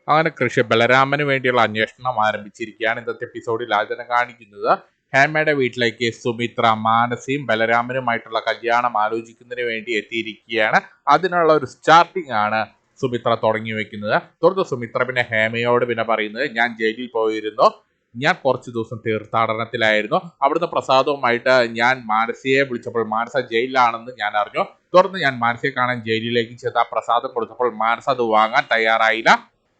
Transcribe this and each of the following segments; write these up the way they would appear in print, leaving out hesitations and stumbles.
അങ്ങനെ കൃഷി ബലരാമന് വേണ്ടിയുള്ള അന്വേഷണം ആരംഭിച്ചിരിക്കുകയാണ്. ഇന്നത്തെ എപ്പിസോഡിൽ ആദ്യം കാണിക്കുന്നത് ഹേമയുടെ വീട്ടിലേക്ക് സുമിത്ര മാനസിയും ബലരാമനുമായിട്ടുള്ള കല്യാണം ആലോചിക്കുന്നതിന് വേണ്ടി എത്തിയിരിക്കുകയാണ്. അതിനുള്ള ഒരു സ്റ്റാർട്ടിംഗ് ആണ് സുമിത്ര തുടങ്ങി വെക്കുന്നത്. തുടർന്ന് സുമിത്ര പിന്നെ ഹേമയോട് പിന്നെ പറയുന്നത്, ഞാൻ ജയിലിൽ പോയിരുന്നു, ഞാൻ കുറച്ച് ദിവസം തീർത്ഥാടനത്തിലായിരുന്നു, അവിടുന്ന് പ്രസാദവുമായിട്ട് ഞാൻ മാനസിയെ വിളിച്ചപ്പോൾ മാനസ ജയിലിലാണെന്ന് ഞാൻ അറിഞ്ഞു. തുടർന്ന് ഞാൻ മാനസിയെ കാണാൻ ജയിലിലേക്ക് ചെന്ന് ആ പ്രസാദം കൊടുത്തപ്പോൾ മാനസ അത് വാങ്ങാൻ തയ്യാറായില്ല.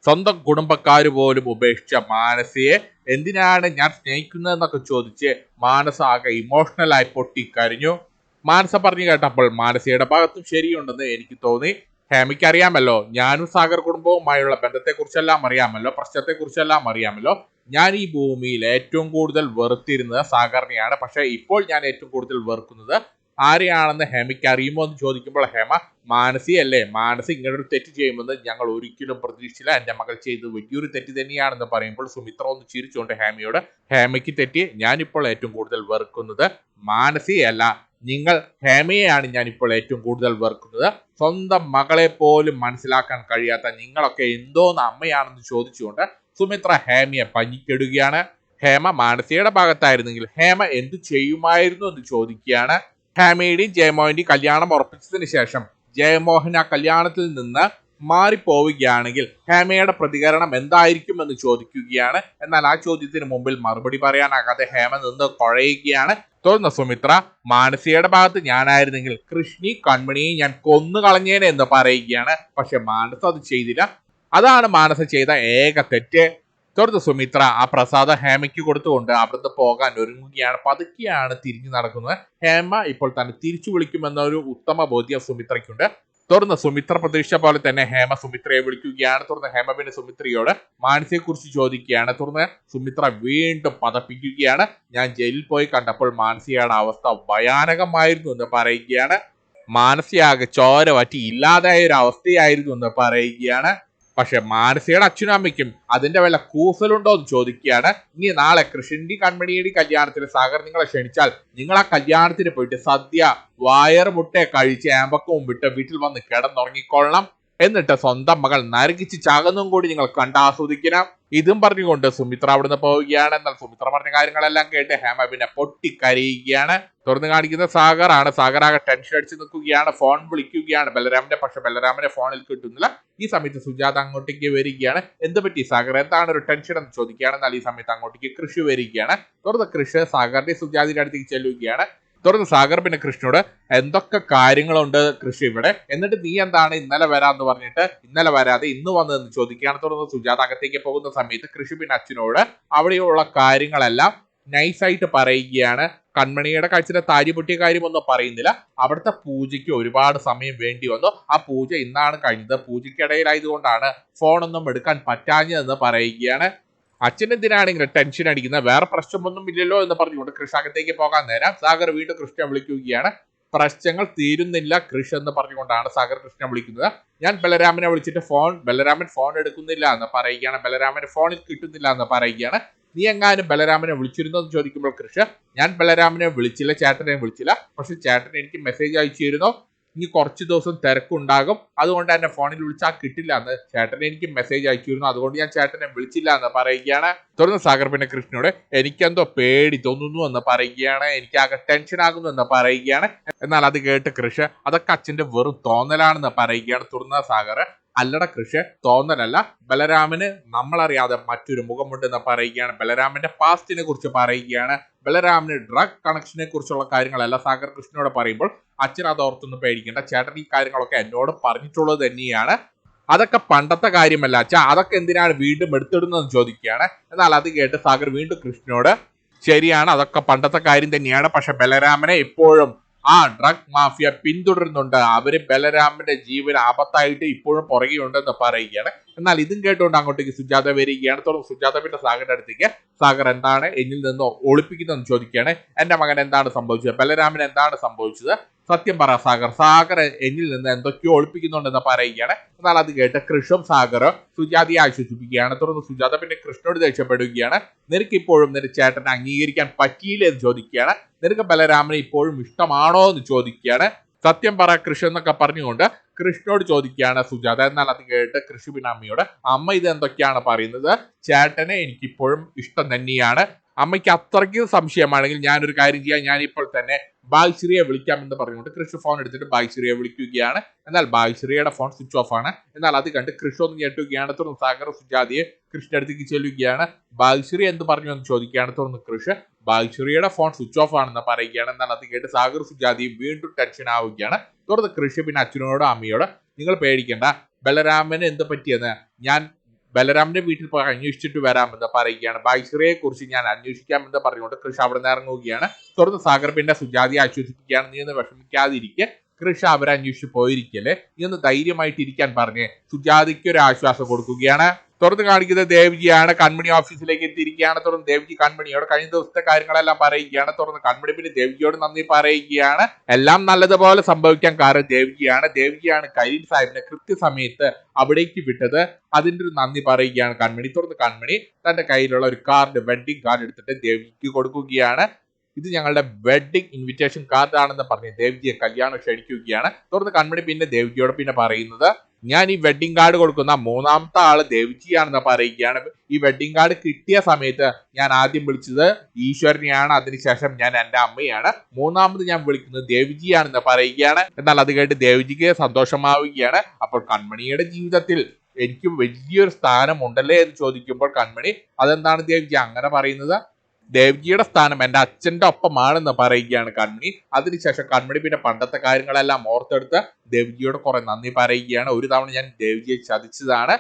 സ്വന്തം കുടുംബക്കാർ പോലും ഉപേക്ഷിച്ച മാനസിയെ എന്തിനാണ് ഞാൻ സ്നേഹിക്കുന്നതെന്നൊക്കെ ചോദിച്ച് മാനസ ആകെ ഇമോഷണലായി പൊട്ടിക്കരഞ്ഞു. മാനസ പറഞ്ഞു കേട്ടപ്പോൾ മാനസിയുടെ ഭാഗത്തും ശരിയുണ്ടെന്ന് എനിക്ക് തോന്നി. ഹേമയ്ക്ക് അറിയാമല്ലോ, ഞാനും സാഗർ കുടുംബവുമായുള്ള ബന്ധത്തെക്കുറിച്ചെല്ലാം അറിയാമല്ലോ, പ്രശ്നത്തെക്കുറിച്ചെല്ലാം അറിയാമല്ലോ. ഞാൻ ഈ ഭൂമിയിൽ ഏറ്റവും കൂടുതൽ വെറുത്തിരുന്നത് സാഗറിനെയാണ്. പക്ഷെ ഇപ്പോൾ ഞാൻ ഏറ്റവും കൂടുതൽ വെറുക്കുന്നത് ആരെയാണെന്ന് ഹേമയ്ക്ക് അറിയുമോ എന്ന് ചോദിക്കുമ്പോൾ ഹേമ, മാനസി അല്ലേ, മാനസി ഇങ്ങനൊരു തെറ്റ് ചെയ്യുമെന്ന് ഞങ്ങൾ ഒരിക്കലും പ്രതീക്ഷിച്ചില്ല, എൻ്റെ മകൾ ചെയ്തത് വലിയൊരു തെറ്റ് തന്നെയാണെന്ന് പറയുമ്പോൾ സുമിത്ര ഒന്ന് ചിരിച്ചുകൊണ്ട് ഹേമയോട്, ഹേമയ്ക്ക് തെറ്റി, ഞാനിപ്പോൾ ഏറ്റവും കൂടുതൽ വെറുക്കുന്നത് മാനസിയല്ല, നിങ്ങൾ ഹേമയെയാണ് ഞാനിപ്പോൾ ഏറ്റവും കൂടുതൽ വെറുക്കുന്നത്. സ്വന്തം മകളെ പോലും മനസ്സിലാക്കാൻ കഴിയാത്ത നിങ്ങളൊക്കെ എന്തോന്ന് അമ്മയാണെന്ന് ചോദിച്ചുകൊണ്ട് സുമിത്ര ഹേമയെ പഞ്ഞിക്കിടുകയാണ്. ഹേമ മാനസിയുടെ ഭാഗത്തായിരുന്നെങ്കിൽ ഹേമ എന്ത് ചെയ്യുമായിരുന്നു എന്ന് ചോദിക്കുകയാണ്. ഹേമയുടെയും ജയമോഹന്റെയും കല്യാണം ഉറപ്പിച്ചതിന് ശേഷം ജയമോഹൻ ആ കല്യാണത്തിൽ നിന്ന് മാറിപ്പോവുകയാണെങ്കിൽ ഹേമയുടെ പ്രതികരണം എന്തായിരിക്കും എന്ന് ചോദിക്കുകയാണ്. എന്നാൽ ആ ചോദ്യത്തിന് മുമ്പിൽ മറുപടി പറയാനാകാതെ ഹേമ നിന്ന് കുഴയുകയാണ്. തുടർന്ന് സുമിത്ര, മാനസിയുടെ ഭാഗത്ത് ഞാനായിരുന്നെങ്കിൽ കൃഷ്ണി കൺമണിയെ ഞാൻ കൊന്നു കളഞ്ഞേനെ എന്ന് പറയുകയാണ്. പക്ഷെ മാനസ അത് ചെയ്തില്ല. അതാണ് മാനസ ചെയ്ത ഏക തെറ്റ്. തുടർന്ന് സുമിത്ര ആ പ്രസാദം ഹേമയ്ക്ക് കൊടുത്തുകൊണ്ട് അവിടുന്ന് പോകാൻ ഒരുങ്ങുകയാണ്. പതുക്കെയാണ് തിരിഞ്ഞു നടക്കുന്നത്. ഹേമ ഇപ്പോൾ തന്നെ തിരിച്ചു വിളിക്കുമെന്നൊരു ഉത്തമ ബോധ്യം സുമിത്രയ്ക്കുണ്ട്. തുടർന്ന് സുമിത്ര പ്രതീക്ഷിച്ച പോലെ തന്നെ ഹേമ സുമിത്രയെ വിളിക്കുകയാണ്. തുടർന്ന് ഹേമ പിന്നെ സുമിത്രയോട് മാനസിയെ കുറിച്ച് ചോദിക്കുകയാണ്. തുടർന്ന് സുമിത്ര വീണ്ടും പതപ്പിക്കുകയാണ്. ഞാൻ ജയിലിൽ പോയി കണ്ടപ്പോൾ മാനസിയുടെ അവസ്ഥ ഭയാനകമായിരുന്നു എന്ന് പറയുകയാണ്. മാനസിയാകെ ചോര വറ്റി ഇല്ലാതായ ഒരു അവസ്ഥയായിരുന്നു എന്ന് പറയുകയാണ്. പക്ഷെ മാനസിയുടെ അച്ഛനും അമ്മയ്ക്കും അതിന്റെ വല്ല കൂസലുണ്ടോ എന്ന് ചോദിക്കുകയാണ്. ഇനി നാളെ കൃഷ്ണന്റെയും കൺമണിയുടെയും കല്യാണത്തിന് സാഗർ നിങ്ങളെ ക്ഷണിച്ചാൽ നിങ്ങൾ ആ കല്യാണത്തിന് പോയിട്ട് സദ്യ വയറ് മുട്ടയെ കഴിച്ച് ഏമ്പക്കവും വിട്ട് വീട്ടിൽ വന്ന് കിടന്നുറങ്ങിക്കൊള്ളണം. എന്നിട്ട് സ്വന്തം മകൾ നരകിച്ച് ചാകുന്നതും കൂടി നിങ്ങൾ കണ്ടാസ്വദിക്കണം. ഇതും പറഞ്ഞുകൊണ്ട് സുമിത്ര അവിടുന്ന് പോവുകയാണ്. എന്നാൽ സുമിത്ര പറഞ്ഞ കാര്യങ്ങളെല്ലാം കേട്ട് ഹേമ പിന്നെ പൊട്ടിക്കരയുകയാണ്. തുറന്നു കാണിക്കുന്ന സാഗറാണ്. സാഗറാകെ ടെൻഷൻ അടിച്ച് നിൽക്കുകയാണ്. ഫോൺ വിളിക്കുകയാണ് ബലരാമന്റെ. പക്ഷെ ബലരാമന്റെ ഫോണിൽ കിട്ടുന്നില്ല. ഈ സമയത്ത് സുജാത അങ്ങോട്ടേക്ക് വരികയാണ്. എന്ത് പറ്റി സാഗർ, എന്താണ് ഒരു ടെൻഷൻ എന്ന് ചോദിക്കുകയാണ്. എന്നാൽ ഈ സമയത്ത് അങ്ങോട്ടേക്ക് കൃഷി വരികയാണ്. തുറന്ന് കൃഷി സാഗറിന്റെ സുജാതിയുടെ അടുത്തേക്ക് ചെല്ലുകയാണ്. തുടർന്ന് സാഗർ പിന്നെ കൃഷ്ണനോട്, എന്തൊക്കെ കാര്യങ്ങളുണ്ട് കൃഷി ഇവിടെ, എന്നിട്ട് നീ എന്താണ് ഇന്നലെ വരാന്ന് പറഞ്ഞിട്ട് ഇന്നലെ വരാതെ ഇന്ന് വന്നതെന്ന് ചോദിക്കുകയാണ്. തുടർന്ന് സുജാത അകത്തേക്ക് പോകുന്ന സമയത്ത് കൃഷി പിന്നെ അച്ഛനോട് അവിടെയുള്ള കാര്യങ്ങളെല്ലാം നൈസായിട്ട് പറയുകയാണ്. കൺമണിയുടെ കാഴ്ചയുടെ താരി പൊട്ടിയ കാര്യമൊന്നും പറയുന്നില്ല. അവിടുത്തെ പൂജയ്ക്ക് ഒരുപാട് സമയം വേണ്ടി വന്നു. ആ പൂജ ഇന്നാണ് കഴിഞ്ഞത്. പൂജയ്ക്കിടയിലായതുകൊണ്ടാണ് ഫോണൊന്നും എടുക്കാൻ പറ്റാഞ്ഞതെന്ന് പറയുകയാണ്. അച്ഛൻ എന്തിനാണ് ഇങ്ങനെ ടെൻഷൻ അടിക്കുന്നത്, വേറെ പ്രശ്നമൊന്നും ഇല്ലല്ലോ എന്ന് പറഞ്ഞുകൊണ്ട് കൃഷകത്തേക്ക് പോകാൻ നേരം സാഗർ വീണ്ടും കൃഷ്ണനെ വിളിക്കുകയാണ്. പ്രശ്നങ്ങൾ തീരുന്നില്ല കൃഷ് എന്ന് പറഞ്ഞുകൊണ്ടാണ് സാഗർ കൃഷ്ണനെ വിളിക്കുന്നത്. ഞാൻ ബലരാമനെ വിളിച്ചിട്ട് ബലരാമൻ ഫോൺ എടുക്കുന്നില്ല എന്ന് പറയുകയാണ്. ബലരാമന് ഫോണിൽ കിട്ടുന്നില്ല എന്ന് പറയുകയാണ്. നീ എങ്ങാനും ബലരാമനെ വിളിച്ചിരുന്നോ എന്ന് ചോദിക്കുമ്പോൾ കൃഷ്, ഞാൻ ബലരാമനെ വിളിച്ചില്ല, ചേട്ടനെ വിളിച്ചില്ല, പക്ഷെ ചേട്ടൻ എനിക്ക് മെസ്സേജ് അയച്ചിരുന്നു, ഇനി കുറച്ച് ദിവസം തിരക്കുണ്ടാകും, അതുകൊണ്ട് എന്നെ ഫോണിൽ വിളിച്ചാൽ കിട്ടില്ല എന്ന് ചേട്ടൻ എനിക്ക് മെസ്സേജ് അയച്ചിരുന്നു, അതുകൊണ്ട് ഞാൻ ചേട്ടനെ വിളിച്ചില്ല എന്ന് പറയുകയാണ്. തുടർന്ന് സാഗർ പിന്നെ കൃഷ്ണനോട്, എനിക്കെന്തോ പേടി തോന്നുന്നു എന്ന് പറയുകയാണ്, എനിക്കാകെ ടെൻഷൻ ആകുന്നു എന്ന് പറയുകയാണ്. എന്നാൽ അത് കേട്ട് കൃഷ്, അതൊക്കെ അച്ഛന്റെ വെറും തോന്നലാണെന്ന് പറയുകയാണ്. തുടർന്ന് സാഗർ, അല്ലട കൃഷ്, തോന്നലല്ല, ബലരാമന് നമ്മളറിയാതെ മറ്റൊരു മുഖമുണ്ടെന്ന് പറയുകയാണ്. ബലരാമന്റെ പാസ്റ്റിനെ കുറിച്ച് പറയുകയാണ്. ബലരാമന് ഡ്രഗ് കണക്ഷനെ കുറിച്ചുള്ള കാര്യങ്ങളല്ല സാഗർ കൃഷ്ണനോട് പറയുമ്പോൾ അച്ഛൻ അത് ഓർത്തൊന്നും പേടിക്കേണ്ട, ചേട്ടൻ ഈ കാര്യങ്ങളൊക്കെ എന്നോട് പറഞ്ഞിട്ടുള്ളത് തന്നെയാണ്, അതൊക്കെ പണ്ടത്തെ കാര്യമല്ല അച്ഛാ, അതൊക്കെ എന്തിനാണ് വീണ്ടും എടുത്തിടുന്നതെന്ന് ചോദിക്കുകയാണ്. എന്നാൽ അത് കേട്ട് സാഗർ വീണ്ടും കൃഷ്ണനോട്, ശരിയാണ്, അതൊക്കെ പണ്ടത്തെ കാര്യം തന്നെയാണ്, പക്ഷെ ബലരാമനെ ഇപ്പോഴും ആ ഡ്രഗ് മാഫിയ പിന്തുടരുന്നുണ്ട്, അവര് ബലരാമന്റെ ജീവൻ ആപത്തായിട്ട് ഇപ്പോഴും പുറകെയുണ്ടെന്ന് പറയുകയാണ്. എന്നാൽ ഇതും കേട്ടുകൊണ്ട് അങ്ങോട്ടേക്ക് സുജാത വരികയാണ്. തുടർന്ന് സുജാത പിന്നെ സാഗറിന്റെ അടുത്തേക്ക്, സാഗർ എന്താണ് എന്നിൽ നിന്ന് ഒളിപ്പിക്കുന്നതെന്ന് ചോദിക്കുകയാണ്. എന്റെ മകൻ എന്താണ് സംഭവിച്ചത്, ബലരാമൻ എന്താണ് സംഭവിച്ചത്, സത്യം പറ സാഗർ, സാഗർ എന്നിൽ നിന്ന് എന്തൊക്കെയോ ഒളിപ്പിക്കുന്നുണ്ടെന്ന് പറയുകയാണ്. എന്നാൽ അത് കേട്ട് കൃഷും സാഗറും സുജാതയെ ആശ്വസിപ്പിക്കുകയാണ്. തുടർന്ന് സുജാത പിന്നെ കൃഷ്ണനോട് ദേഷ്യപ്പെടുകയാണ്. നിനക്ക് ഇപ്പോഴും നിന്റെ ചേട്ടനെ അംഗീകരിക്കാൻ പറ്റിയില്ല എന്ന് ചോദിക്കുകയാണ്. നിനക്ക് ബലരാമനെ ഇപ്പോഴും ഇഷ്ടമാണോ എന്ന് ചോദിക്കുകയാണ്. സത്യം പറ കൃഷി എന്നൊക്കെ പറഞ്ഞുകൊണ്ട് കൃഷ്ണനോട് ചോദിക്കുകയാണ് സുജാത. എന്നാൽ അത് കേട്ട് കൃഷി പിന്നെ അമ്മയോട്, അമ്മ ഇത് എന്തൊക്കെയാണ് പറയുന്നത്, ചേട്ടനെ എനിക്കിപ്പോഴും ഇഷ്ടം തന്നെയാണ്. അമ്മയ്ക്ക് അത്രയ്ക്ക് സംശയമാണെങ്കിൽ ഞാനൊരു കാര്യം ചെയ്യാം, ഞാനിപ്പോൾ തന്നെ ഭാഗ്യശ്രീയെ വിളിക്കാമെന്ന് പറഞ്ഞുകൊണ്ട് കൃഷി ഫോൺ എടുത്തിട്ട് ഭാഗ്യശ്രീയെ വിളിക്കുകയാണ്. എന്നാൽ ഭാഗ്യശ്രീയുടെ ഫോൺ സ്വിച്ച് ഓഫ് ആണ്. എന്നാൽ അത് കണ്ട് കൃഷി ഒന്ന് ഞെട്ടുകയാണ്. തുടർന്ന് സാഗർ സുജാതയെ കൃഷിയുടെ അടുത്തേക്ക് ചെല്ലുകയാണ്. ഭാഗ്യശ്രീ എന്ത് പറഞ്ഞു എന്ന് ചോദിക്കുകയാണ്. തുടർന്ന് കൃഷി ഭാഗ്യശ്രീയുടെ ഫോൺ സ്വിച്ച് ഓഫ് ആണെന്ന് പറയുകയാണ്. എന്നാൽ അത് കേട്ട് സാഗർ സുജാതയും വീണ്ടും ടെൻഷൻ ആവുകയാണ്. തുടർന്ന് കൃഷി പിന്നെ അച്ഛനോടും അമ്മയോട്, നിങ്ങൾ പേടിക്കേണ്ട, ബലരാമന് എന്ത് പറ്റിയെന്ന് ഞാൻ ബലരാമന്റെ വീട്ടിൽ പോയി അന്വേഷിച്ചിട്ട് വരാമെന്ന് പറയുകയാണ്. ഭാഗ്യശ്രീയെ കുറിച്ച് ഞാൻ അന്വേഷിക്കാമെന്ന് പറഞ്ഞുകൊണ്ട് കൃഷി അവിടെ നിന്ന് ഇറങ്ങുകയാണ്. തുടർന്ന് സാഗർ പിന്നെ സുജാതയെ ആശ്വസിപ്പിക്കുകയാണ്. നീ ഒന്ന് വിഷമിക്കാതിരിക്കെ, കൃഷി അവരെ അന്വേഷിച്ച് പോയിരിക്കല്ലേ, നീ ഒന്ന് ധൈര്യമായിട്ടിരിക്കാൻ പറഞ്ഞ് സുജാതയ്ക്ക് ഒരു ആശ്വാസം കൊടുക്കുകയാണ്. തുടർന്ന് കാണിക്കുന്നത് ദേവ്ജിയാണ്. കൺമണി ഓഫീസിലേക്ക് എത്തിയിരിക്കുകയാണ്. തുടർന്ന് ദേവ്ജി കൺമണിയോട് കഴിഞ്ഞ ദിവസത്തെ കാര്യങ്ങളെല്ലാം പറയുകയാണ്. തുടർന്ന് കൺമണി പിന്നെ ദേവ്ജിയോട് നന്ദി പറയുകയാണ്. എല്ലാം നല്ലതുപോലെ സംഭവിക്കാൻ കാരണം ദേവ്ജിയാണ് കരീം സാഹിബിനെ കൃത്യസമയത്ത് അവിടേക്ക് വിട്ടത്. അതിന്റെ ഒരു നന്ദി പറയുകയാണ് കൺമണി. തുടർന്ന് കൺമണി തന്റെ കയ്യിലുള്ള ഒരു കാർഡ്, വെഡിങ് കാർഡ് എടുത്തിട്ട് ദേവ്ജിക്ക് കൊടുക്കുകയാണ്. ഇത് ഞങ്ങളുടെ വെഡിങ് ഇൻവിറ്റേഷൻ കാർഡ് ആണെന്ന് പറഞ്ഞ് ദേവ്ജിയെ കല്യാണം ക്ഷണിക്കുകയാണ്. തുടർന്ന് കൺമണി പിന്നെ ദേവ്ജിയോട് പിന്നെ പറയുന്നത്, ഞാൻ ഈ വെഡിങ് കാർഡ് കൊടുക്കുന്ന മൂന്നാമത്തെ ആള് ദേവ്ജിയാണെന്ന് പറയുകയാണ്. ഈ വെഡിങ് കാർഡ് കിട്ടിയ സമയത്ത് ഞാൻ ആദ്യം വിളിച്ചത് ഈശ്വരനെയാണ്, അതിനുശേഷം ഞാൻ എന്റെ അമ്മയാണ്, മൂന്നാമത് ഞാൻ വിളിക്കുന്നത് ദേവ്ജിയാണെന്ന് പറയുകയാണ്. എന്നാൽ അത് കേട്ട് ദേവ്ജിക്ക് സന്തോഷമാവുകയാണ്. അപ്പോൾ കൺമണിയുടെ ജീവിതത്തിൽ എനിക്ക് വലിയൊരു സ്ഥാനം ഉണ്ടല്ലേ എന്ന് ചോദിക്കുമ്പോൾ കൺമണി, അതെന്താണ് ദേവ്ജി അങ്ങനെ പറയുന്നത്, ദേവ്ജിയുടെ സ്ഥാനം എന്റെ അച്ഛന്റെ ഒപ്പമാണെന്ന് പറയുകയാണ് കൺമണി. അതിനുശേഷം കൺമണി പിന്നെ പണ്ടത്തെ കാര്യങ്ങളെല്ലാം ഓർത്തെടുത്ത് ദേവ്ജിയോട് കുറെ നന്ദി പറയുകയാണ്. ഒരു തവണ ഞാൻ ദേവ്ജിയെ ചതിച്ചതാണ്,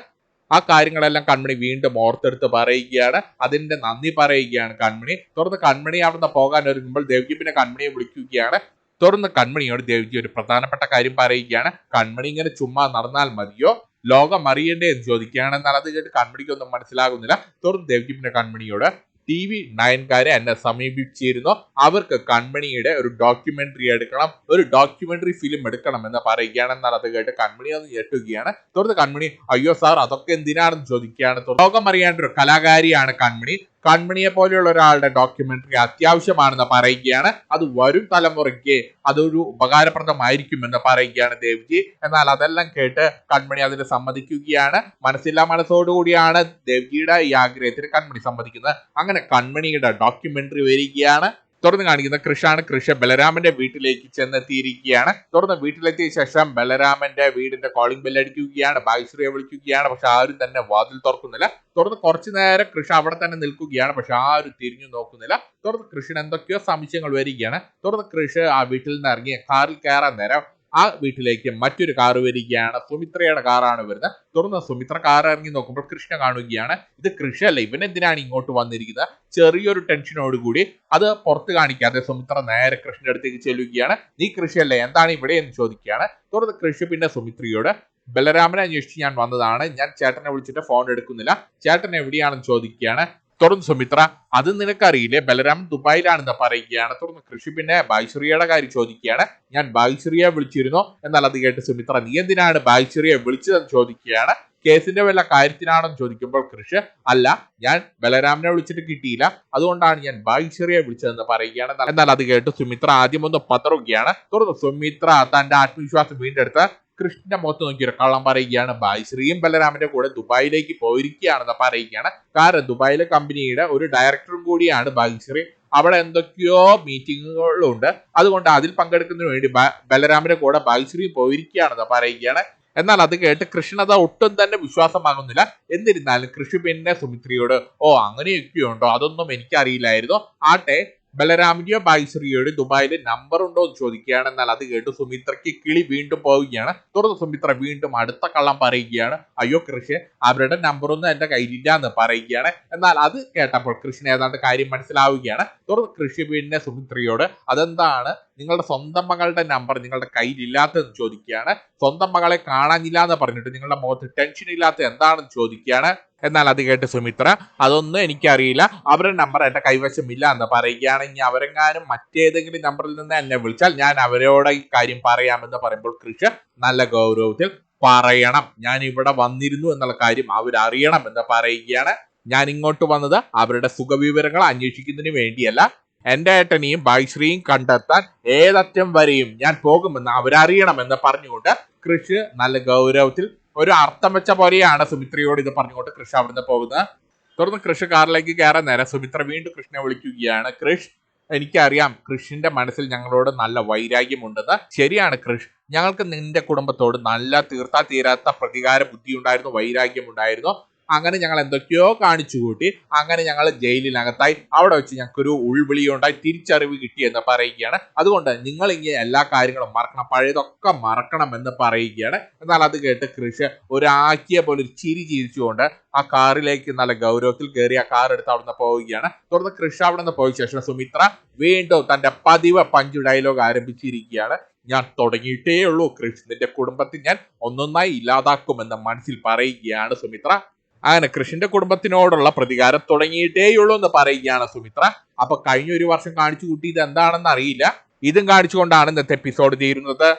ആ കാര്യങ്ങളെല്ലാം കൺമണി വീണ്ടും ഓർത്തെടുത്ത് പറയുകയാണ്. അതിന്റെ നന്ദി പറയുകയാണ് കൺമണി. തുടർന്ന് കൺമണി അവിടുന്ന് പോകാൻ ഒരുങ്ങുമ്പോൾ ദേവ്ജി പിന്നെ കൺമണിയെ വിളിക്കുകയാണ്. തുടർന്ന് കൺമണിയോട് ദേവ്ജി ഒരു പ്രധാനപ്പെട്ട കാര്യം പറയുകയാണ്. കൺമണി ഇങ്ങനെ ചുമ്മാ നടന്നാൽ മതിയോ, ലോകം അറിയണ്ടേ എന്ന് ചോദിക്കുകയാണ്. എന്നാൽ അത് കേട്ട് കൺമണിക്കൊന്നും മനസ്സിലാകുന്നില്ല. തുടർന്ന് ദേവ്ജി പിന്നെ കൺമണിയോട്, TV9 എന്നെ സമീപിച്ചിരുന്നു, അവർക്ക് കൺമണിയുടെ ഒരു ഡോക്യുമെന്ററി എടുക്കണം, ഒരു ഡോക്യുമെന്ററി ഫിലിം എടുക്കണം എന്ന് പറയുകയാണ്. എന്നാൽ അത് കേട്ട് കൺമണി ഒന്ന് ഞെട്ടുകയാണ്. തുടർന്ന് കൺമണി, അയ്യോ സാർ അതൊക്കെ എന്തിനാണെന്ന് ചോദിക്കുകയാണ്. ലോകം അറിയേണ്ട ഒരു കലാകാരിയാണ് കൺമണി, കൺമണിയെ പോലെയുള്ള ഒരാളുടെ ഡോക്യുമെന്ററി അത്യാവശ്യമാണെന്ന് പറയുകയാണ്. അത് വരും തലമുറയ്ക്ക് അതൊരു ഉപകാരപ്രദമായിരിക്കുമെന്ന് പറയുകയാണ് ദേവ്ജി. എന്നാൽ അതെല്ലാം കേട്ട് കൺമണി അതിന് സമ്മതിക്കുകയാണ്. മനസ്സില്ലാ മനസ്സോടുകൂടിയാണ് ദേവ്ജിയുടെ ഈ ആഗ്രഹത്തിന് കൺമണി സമ്മതിക്കുന്നത്. അങ്ങനെ കൺമണിയുടെ ഡോക്യുമെന്ററി വരികയാണ്. തുടർന്ന് കാണിക്കുന്ന കൃഷാണ്. കൃഷ ബലരാമന്റെ വീട്ടിലേക്ക് ചെന്നെത്തിയിരിക്കുകയാണ്. തുടർന്ന് വീട്ടിലെത്തിയ ശേഷം ബലരാമന്റെ വീടിന്റെ കോളിംഗ് ബെൽ അടിക്കുകയാണ്. ഭാഗ്യശ്രീയെ വിളിക്കുകയാണ്. പക്ഷെ ആരും തന്നെ വാതിൽ തുറക്കുന്നില്ല. തുടർന്ന് കുറച്ചു നേരം കൃഷ അവിടെ തന്നെ നിൽക്കുകയാണ്. പക്ഷെ ആരും തിരിഞ്ഞു നോക്കുന്നില്ല. തുടർന്ന് കൃഷിന് എന്തൊക്കെയോ സംശയങ്ങൾ വരികയാണ്. തുടർന്ന് കൃഷ ആ വീട്ടിൽ നിന്ന് ഇറങ്ങി കാറിൽ കയറാൻ നേരം ആ വീട്ടിലേക്ക് മറ്റൊരു കാറ് വരികയാണ്. സുമിത്രയുടെ കാറാണ് വരുന്നത്. തുടർന്ന് സുമിത്ര കാർ ഇറങ്ങി നോക്കുമ്പോൾ കൃഷ്ണ കാണുകയാണ്. ഇത് കൃഷിയല്ല, ഇവൻ എന്തിനാണ് ഇങ്ങോട്ട് വന്നിരിക്കുന്നത്? ചെറിയൊരു ടെൻഷനോടുകൂടി അത് പുറത്ത് കാണിക്കാതെ സുമിത്ര നേരെ കൃഷ്ണന്റെ അടുത്തേക്ക് ചെല്ലുകയാണ്. നീ കൃഷിയല്ലേ, എന്താണ് ഇവിടെ എന്ന് ചോദിക്കുകയാണ്. തുടർന്ന് കൃഷി പിന്നെ സുമിത്രയോട്, ബലരാമനെ അന്വേഷിച്ച് ഞാൻ വന്നതാണ്, ഞാൻ ചേട്ടനെ വിളിച്ചിട്ട് ഫോൺ എടുക്കുന്നില്ല, ചേട്ടൻ എവിടെയാണെന്ന് ചോദിക്കുകയാണ്. തുടർന്ന് സുമിത്ര, അത് നിനക്കറിയില്ലേ, ബലരാമൻ ദുബായിലാണെന്ന് പറയുകയാണ്. തുടർന്ന് കൃഷി പിന്നെ ഭാഗ്യശ്രീയുടെ കാര്യം ചോദിക്കുകയാണ്. ഞാൻ ഭാഗ്യശ്രീയെ വിളിച്ചിരുന്നു. എന്നാൽ അത് കേട്ട് സുമിത്ര, നീ എന്തിനാണ് ഭാഗ്യശ്രീയെ വിളിച്ചതെന്ന് ചോദിക്കുകയാണ്. കേസിന്റെ വല്ല കാര്യത്തിനാണെന്ന് ചോദിക്കുമ്പോൾ കൃഷി, അല്ല, ഞാൻ ബലരാമനെ വിളിച്ചിട്ട് കിട്ടിയില്ല, അതുകൊണ്ടാണ് ഞാൻ ഭാഗ്യശ്രീയെ വിളിച്ചതെന്ന് പറയുകയാണ്. എന്നാൽ അത് കേട്ട് സുമിത്ര ആദ്യം ഒന്ന് പതറുകയാണ്. തുടർന്ന് സുമിത്ര തന്റെ ആത്മവിശ്വാസം വീണ്ടെടുത്ത് കൃഷ്ണന്റെ മുഖത്ത് നോക്കിയൊരു കള്ളം പറയുകയാണ്. ഭാഗ്യശ്രീയും ബലരാമന്റെ കൂടെ ദുബായിലേക്ക് പോയിരിക്കുകയാണെന്ന് പറയുകയാണ്. കാരണം ദുബായിലെ കമ്പനിയുടെ ഒരു ഡയറക്ടറും കൂടിയാണ് ഭാഗ്യശ്രീ. അവിടെ എന്തൊക്കെയോ മീറ്റിങ്ങുകളുണ്ട്, അതുകൊണ്ട് അതിൽ പങ്കെടുക്കുന്നതിന് വേണ്ടി ബലരാമന്റെ കൂടെ ഭാഗ്യശ്രീ പോയിരിക്കുകയാണെന്ന് പറയുകയാണ്. എന്നാൽ അത് കേട്ട് കൃഷ്ണത ഒട്ടും തന്നെ വിശ്വാസമാകുന്നില്ല. എന്നിരുന്നാലും കൃഷി പിന്നെ സുമിത്രയോട്, ഓ അങ്ങനെയൊക്കെയുണ്ടോ, അതൊന്നും എനിക്കറിയില്ലായിരുന്നു, ആട്ടെ ബലരാമിന്റെയോ ഭാഗ്യശ്രീയോട് ദുബായിലെ നമ്പർ ഉണ്ടോ എന്ന് ചോദിക്കുകയാണ്. എന്നാൽ അത് കേട്ട് സുമിത്രയ്ക്ക് കിളി വീണ്ടും പോവുകയാണ്. തുടർന്ന് സുമിത്ര വീണ്ടും അടുത്ത കള്ളം പറയുകയാണ്. അയ്യോ കൃഷി, അവരുടെ നമ്പറൊന്നും എന്റെ കയ്യിലില്ല എന്ന് പറയുകയാണ്. എന്നാൽ അത് കേട്ടപ്പോൾ കൃഷ്ണ ഏതാണ്ട് കാര്യം മനസ്സിലാവുകയാണ്. തുടർന്ന് കൃഷി പിന്നെ സുമിത്രയോട്, അതെന്താണ് നിങ്ങളുടെ സ്വന്തം മകളുടെ നമ്പർ നിങ്ങളുടെ കയ്യിലില്ലാത്തതെന്ന് ചോദിക്കുകയാണ്. സ്വന്തം മകളെ കാണാനില്ല എന്ന് പറഞ്ഞിട്ട് നിങ്ങളുടെ മുഖത്ത് ടെൻഷൻ ഇല്ലാത്ത എന്താണെന്ന് ചോദിക്കുകയാണ്. എന്നാൽ അത് കേട്ട് സുമിത്ര, അതൊന്നും എനിക്കറിയില്ല, അവരുടെ നമ്പർ എന്റെ കൈവശം ഇല്ല എന്ന് പറയുകയാണ്. ഇനി അവരെങ്ങാനും മറ്റേതെങ്കിലും നമ്പറിൽ നിന്ന് എന്നെ വിളിച്ചാൽ ഞാൻ അവരോട് ഈ കാര്യം പറയാമെന്ന് പറയുമ്പോൾ കൃഷി നല്ല ഗൗരവത്തിൽ, പറയണം, ഞാൻ ഇവിടെ വന്നിരുന്നു എന്നുള്ള കാര്യം അവരറിയണം എന്ന് പറയുകയാണ്. ഞാൻ ഇങ്ങോട്ട് വന്നത് അവരുടെ സുഖവിവരങ്ങൾ അന്വേഷിക്കുന്നതിന് വേണ്ടിയല്ല, എന്റെ ഏട്ടനെയും ഭായിശ്രീയും കണ്ടെത്താൻ ഏതറ്റം വരെയും ഞാൻ പോകുമെന്ന് അവരറിയണമെന്ന് പറഞ്ഞുകൊണ്ട് കൃഷ് നല്ല ഗൗരവത്തിൽ ഒരു അർത്ഥം വെച്ച പോലെയാണ് സുമിത്രയോട് ഇത് പറഞ്ഞുകൊണ്ട് കൃഷ് അവിടുന്ന് പോകുന്നത്. തുടർന്ന് കൃഷ് കാറിലേക്ക് കയറാൻ നേരം സുമിത്ര വീണ്ടും കൃഷ്ണനെ വിളിക്കുകയാണ്. കൃഷ്, എനിക്കറിയാം കൃഷിന്റെ മനസ്സിൽ ഞങ്ങളോട് നല്ല വൈരാഗ്യമുണ്ടെന്ന്. ശരിയാണ് കൃഷ്, ഞങ്ങൾക്ക് നിന്റെ കുടുംബത്തോട് നല്ല തീർത്താ തീരാത്ത പ്രതികാര ബുദ്ധി ഉണ്ടായിരുന്നു, വൈരാഗ്യം ഉണ്ടായിരുന്നു. അങ്ങനെ ഞങ്ങൾ എന്തൊക്കെയോ കാണിച്ചു കൂട്ടി. അങ്ങനെ ഞങ്ങൾ ജയിലിനകത്തായി. അവിടെ വെച്ച് ഞങ്ങൾക്കൊരു ഉൾവിളിയുണ്ടായി, തിരിച്ചറിവ് കിട്ടി എന്ന് പറയുകയാണ്. അതുകൊണ്ട് നിങ്ങൾ ഇങ്ങനെ എല്ലാ കാര്യങ്ങളും മറക്കണം, പഴയതൊക്കെ മറക്കണം എന്ന് പറയുകയാണ്. എന്നാൽ അത് കേട്ട് കൃഷ് ഒരാക്കിയ പോലെ ഒരു ചിരി ചിരിച്ചുകൊണ്ട് ആ കാറിലേക്ക് നല്ല ഗൗരവത്തിൽ കയറി ആ കാർ എടുത്ത് അവിടുന്ന് പോവുകയാണ്. തുടർന്ന് കൃഷ് അവിടെ നിന്ന് പോയ ശേഷം സുമിത്ര വീണ്ടും തന്റെ പതിവ് പഞ്ച് ഡയലോഗ് ആരംഭിച്ചിരിക്കുകയാണ്. ഞാൻ തുടങ്ങിയിട്ടേ ഉള്ളൂ കൃഷ്, നിന്റെ കുടുംബത്തിൽ ഞാൻ ഒന്നൊന്നായി ഇല്ലാതാക്കുമെന്ന് മനസ്സിൽ പറയുകയാണ് സുമിത്ര. അങ്ങനെ കൃഷിന്റെ കുടുംബത്തിനോടുള്ള പ്രതികാരം തുടങ്ങിയിട്ടേയുള്ളൂ എന്ന് പറയുകയാണ് സുമിത്ര. അപ്പൊ കഴിഞ്ഞ ഒരു വർഷം കാണിച്ചു കൂട്ടിയത് എന്താണെന്ന് അറിയില്ല. ഇതും കാണിച്ചുകൊണ്ടാണ് ഇന്നത്തെ എപ്പിസോഡ് തീരുന്നത്.